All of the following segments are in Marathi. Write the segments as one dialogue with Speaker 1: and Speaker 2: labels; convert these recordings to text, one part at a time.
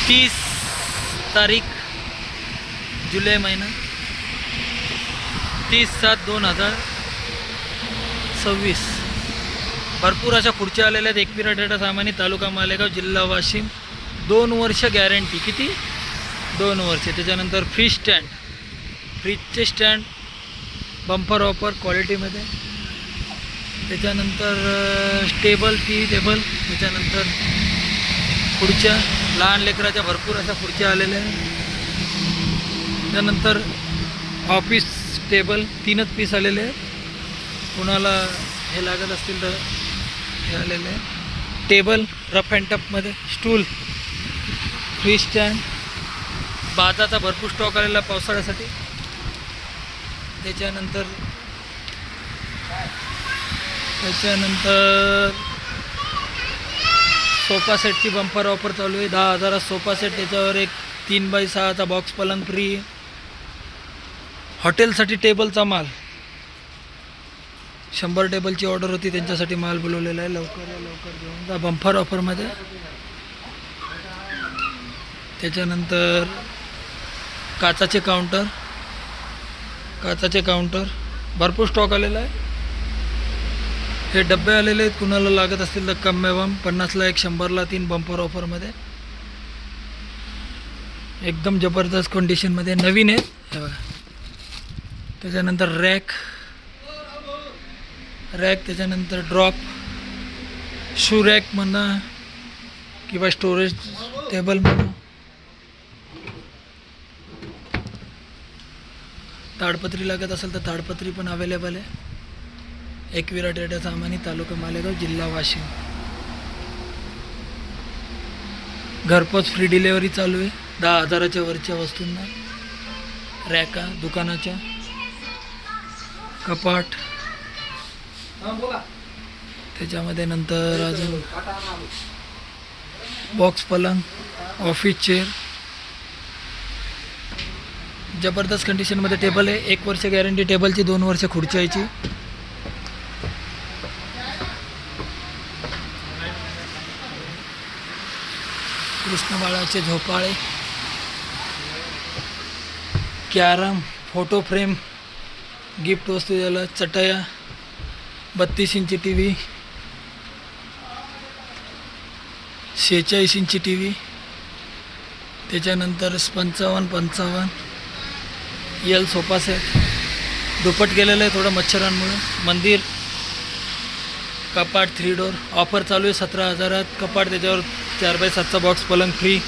Speaker 1: 30 तारीख जुलै महिना 30/7/2026. भरपूर अशा खुर्च्या आलेल्या आहेत. एकविरा डेटा सामानी, तालुका मालेगाव, जिल्हा वाशिम. 2 वर्ष गॅरंटी. किती? 2 वर्ष. त्याच्यानंतर फ्रीजचे स्टँड बंपर ऑफर क्वालिटीमध्ये. त्याच्यानंतर टेबल त्याच्यानंतर खुर्च्या लहान लेकराच्या भरपूर अशा खुर्च्या आलेल्या आहेत. त्यानंतर ऑफिस टेबल 3च पीस आलेले आहेत. कोणाला हे लागत असतील तर हे आलेले आहे. टेबल रफ अँड टफमध्ये. स्टूल, फ्रीज स्टँड, बाजाचा भरपूर स्टॉक आलेला पावसाळ्यासाठी. त्याच्यानंतर सोफा सेटची बंपर ऑफर चालू आहे. 10,000 सोफा सेट. त्याच्यावर एक 3x6चा बॉक्स पलंग फ्री. हॉटेलसाठी टेबलचा माल 100 टेबलची ऑर्डर होती, त्यांच्यासाठी माल बोलवलेला आहे. लवकर घेऊन जा बंपर ऑफरमध्ये. त्याच्यानंतर काचाचे काउंटर भरपूर स्टॉक आलेला आहे. हे डब्बे आलेले आहेत. कुणाला लागत असतील तर कम एवम 50ला 1, 100ला 3 बंपर ऑफरमध्ये. एकदम जबरदस्त कंडिशनमध्ये नवीन आहेत हे बघा. त्याच्यानंतर रॅक. त्याच्यानंतर ड्रॉप, शू रॅक म्हणा किंवा स्टोरेज टेबल म्हणा. ताडपत्री लागत असेल तर ताडपत्री पण अवेलेबल आहे. एकविरा डेटा सामानी, तालुका मालेगाव, जिल्हा वाशिम. घरपोच फ्री डिलेवरी चालू आहे 10,000च्या वरच्या वस्तूंना. रॅका दुकानाच्या, कपाट, त्याच्यामध्ये नंतर अजून बॉक्स पलंग, ऑफिस चेअर. जबरदस्त कंडिशनमध्ये टेबल आहे. 1 वर्ष गॅरंटी टेबलची, 2 वर्ष खुर्च्याची. कृष्णबाळाचे झोपाळे, कॅरम, फोटो फ्रेम, गिफ्ट वस्तू द्यायला, चटया, 32 इंची टी व्ही, 46 इंची टी व्ही. त्याच्यानंतर 55 यल सोफा सेट. दुपट गेलेलं आहे थोडं मच्छरांमुळे. मंदिर कपाट 3 डोर ऑफर चालू आहे 17,000. कपाट, त्याच्यावर 4x7चा बॉक्स पलंग फ्री.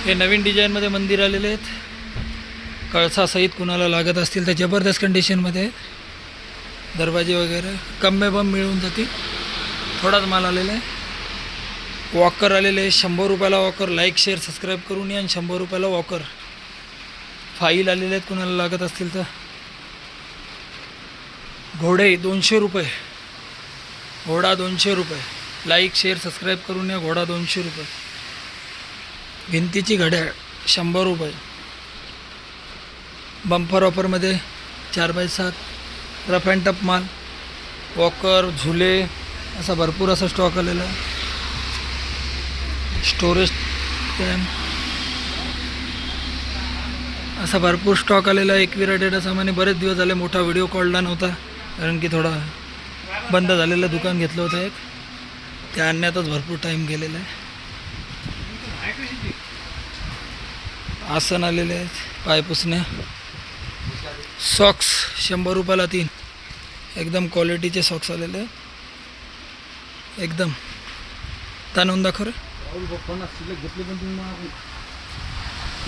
Speaker 1: हे नवीन डिझाईनमध्ये मंदिर आलेले आहेत. कळसासहित कुणाला लागत असतील तर जबरदस्त कंडिशनमध्ये आहेत. दरवाजे वगैरे कम्मे बम मिळून जातील. थोडाच माल आलेला आहे. वॉकर आलेले आहे 100 रुपयाला वॉकर. लाईक शेअर सबस्क्राईब करून या. आणि 100 रुपयाला वॉकर. फाईल आलेले आहेत कुणाला लागत असतील तर. घोडे 200 रुपये. घोडा 200 रुपये. लाईक शेअर सबस्क्राईब करून या. घोडा 200 रुपये. भिंतीची घड्याळ 100 रुपये. बंपर ऑफरमध्ये 4x7 रफ अँड टफ माल, वॉकर, झुले असा भरपूर असा स्टॉक आलेला आहे. स्टोरेज टॅम्प असा भरपूर स्टॉक आलेला आहे. एकविरा डेटा सामाने. बरेच दिवस झाले मोठा व्हिडिओ कॉलला नव्हता, कारण की थोडा बंद झालेलं दुकान घेतलं होतं एक. त्या आणण्यातच भरपूर टाईम गेलेला आहे. आसन आलेले आहेत, पायपुसण्या, सॉक्स 100 रुपयाला 3. एकदम क्वालिटीचे सॉक्स आलेले आहेत. एकदम ताणून दाखव रे.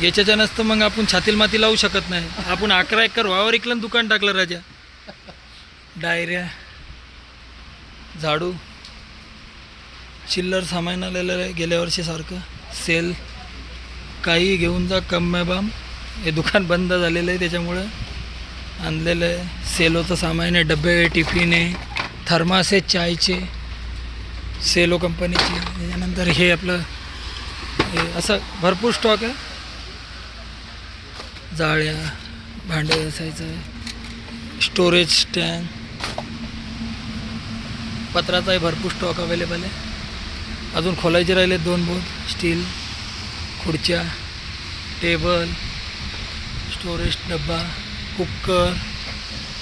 Speaker 1: याच्याच्या नसतं मग आपण छातील माती लावू शकत नाही. आपण 11 एकर वावर इकलं दुकान टाकलं राजा. डायऱ्या, झाडू, चिल्लर सामान आलेलं आहे गेल्या वर्षीसारखं. सेल काही घेऊन जा कम बाम. हे दुकान बंद झालेलं आहे त्याच्यामुळं आणलेलं आहे. सेलोचं सामान आहे. डबे, टिफिन आहे, थर्मास आहे चायचे, सेलो कंपनीची. त्याच्यानंतर हे आपलं हे असं भरपूर स्टॉक आहे. जाळ्या, भांडे असायचं आहे. स्टोरेज स्टँड, पत्राचाही भरपूर स्टॉक अवेलेबल आहे. अजून खोलायचे राहिले 2 बोर्ड स्टील. खुर्च्या, टेबल, स्टोरेज डब्बा, कुकर,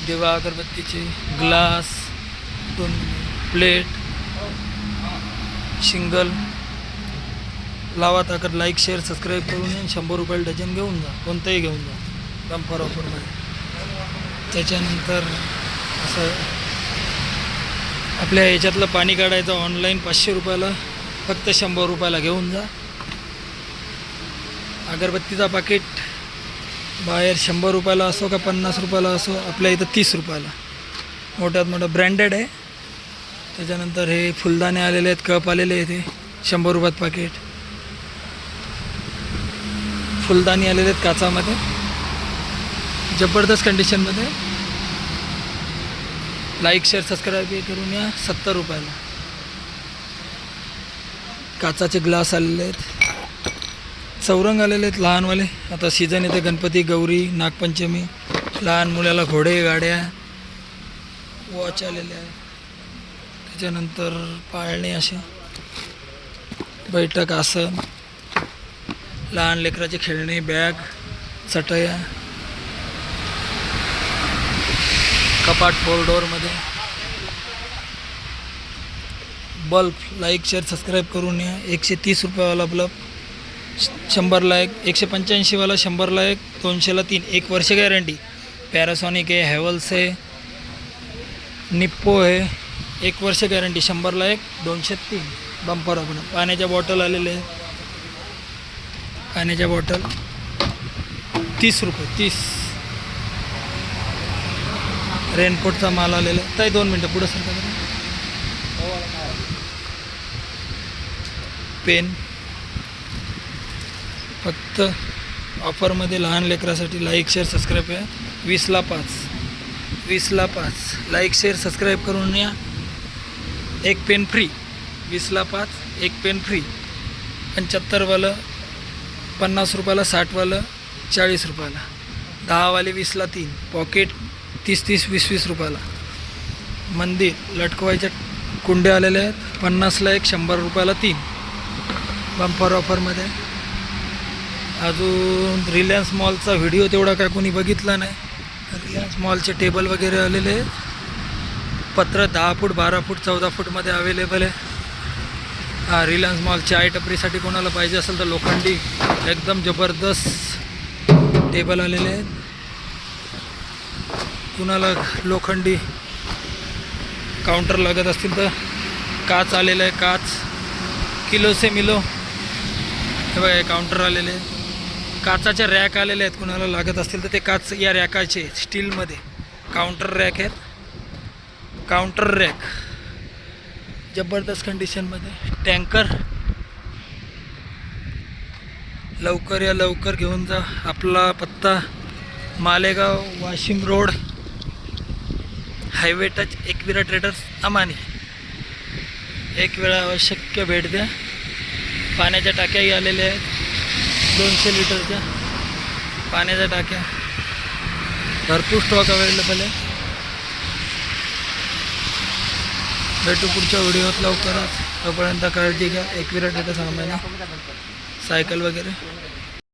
Speaker 1: दिवा अगरबत्तीचे, ग्लास, 2 प्लेट, शिंगल. लावा ताकद, लाईक शेअर सबस्क्राईब करून 100 रुपयाला डझन घेऊन जा, कोणतंही घेऊन जा बंपर ऑफरमध्ये. त्याच्यानंतर असं आपल्या याच्यातलं पाणी काढायचं ऑनलाईन 500 रुपयाला, फक्त 100 रुपयाला घेऊन जा. अगरबत्तीचा पाकिट बाहेर 100 रुपयाला असो का 50 रुपयाला असो, आपल्या इथं 30 रुपयाला. मोठ्यात मोठं ब्रँडेड आहे. त्याच्यानंतर हे फुलदाणे आलेले आहेत, कप आलेले आहेत, हे 100 रुपयात पाकिट. फुलदाणी आलेले आहेत काचामध्ये, जबरदस्त कंडिशनमध्ये. लाईक शेअर सबस्क्राईब करून या. 70 रुपयाला. काचाचे ग्लास आलेले आहेत, चौरंग आलेले आहेत लहानवाले. आता सीझन येते, गणपती, गौरी, नागपंचमी, लहान मुलाला घोडे गाड्या, वॉच आलेले आहे. त्याच्यानंतर पाळणे असे, बैठक आसन, लहान लेकराचे खेळणे, बॅग, चटया, कपाट 4 डोअरमध्ये. बल्ब, लाईक शेअर सबस्क्राईब करून या. 130 रुपयावाला बल्ब 100ला 1, 185वाला 100ला 1, 200ला 3, 1 वर्ष गॅरंटी. पॅरासॉनिक आहे, हॅवल्स आहे, निप्पो आहे, 1 वर्ष गॅरंटी. 100ला 1, 203 बंपर आपण. पाण्याच्या बॉटल आलेले आहेत, पाण्याच्या बॉटल 30 रुपये, 30. रेनकोटचा माल आलेला आहे. ताई 2 मिनटं पुढं सरका जरा. पेन फक्त ऑफरमध्ये लहान लेकरासाठी. लाईक शेअर सबस्क्राईब आहे. 20ला 5, 20ला 5. लाईक शेअर सबस्क्राईब करून या. 1 पेन फ्री. 20ला 5, 1 पेन फ्री. 75वालं 50 रुपयाला, 60वालं 40 रुपयाला, 10वाले 20ला 3. पॉकेट 30-30, 20-20 रुपयाला. मंदिर लटकवायच्या कुंड्या आलेल्या आहेत, 50ला 1, 100 रुपयाला 3 बंपर ऑफरमध्ये. अजून रिलायन्स मॉलचा व्हिडिओ तेवढा काय कोणी बघितला नाही. रिलायन्स मॉलचे टेबल वगैरे आलेले आहेत. पत्र 10 फूट, 12 फूट, 14 फूटमध्ये अवेलेबल आहे. हा रिलायन्स मॉल चाय टपरीसाठी कोणाला पाहिजे असेल तर लोखंडी एकदम जबरदस्त टेबल आलेले आहेत. कुणाला लोखंडी काउंटर लागत असतील तर काच आलेलं आहे, काच किलो से मिलो. हे बघा, हे काउंटर आलेले आहेत. काचाच्या रॅक आलेले आहेत, कुणाला लागत असतील तर ते काच या रॅकाचे स्टीलमध्ये काउंटर रॅक आहेत. काउंटर रॅक जबरदस्त कंडिशनमध्ये. टँकर लवकर या, लवकर घेऊन जा. आपला पत्ता Malegaon, Washim road, highway touch, Ekvira traders, Amani. एक वेळा आवश्यक भेट द्या. पाण्याच्या टाक्याही आलेल्या आहेत, 200 लिटरच्या पाण्याच्या टाक्या. भरपूर स्टॉक अवेलेबल आहे. भेटू पुढच्या व्हिडिओत लवकरच. तोपर्यंत काळजी घ्या. एकविरा ट्रेडर्स, अमानी. सायकल वगैरे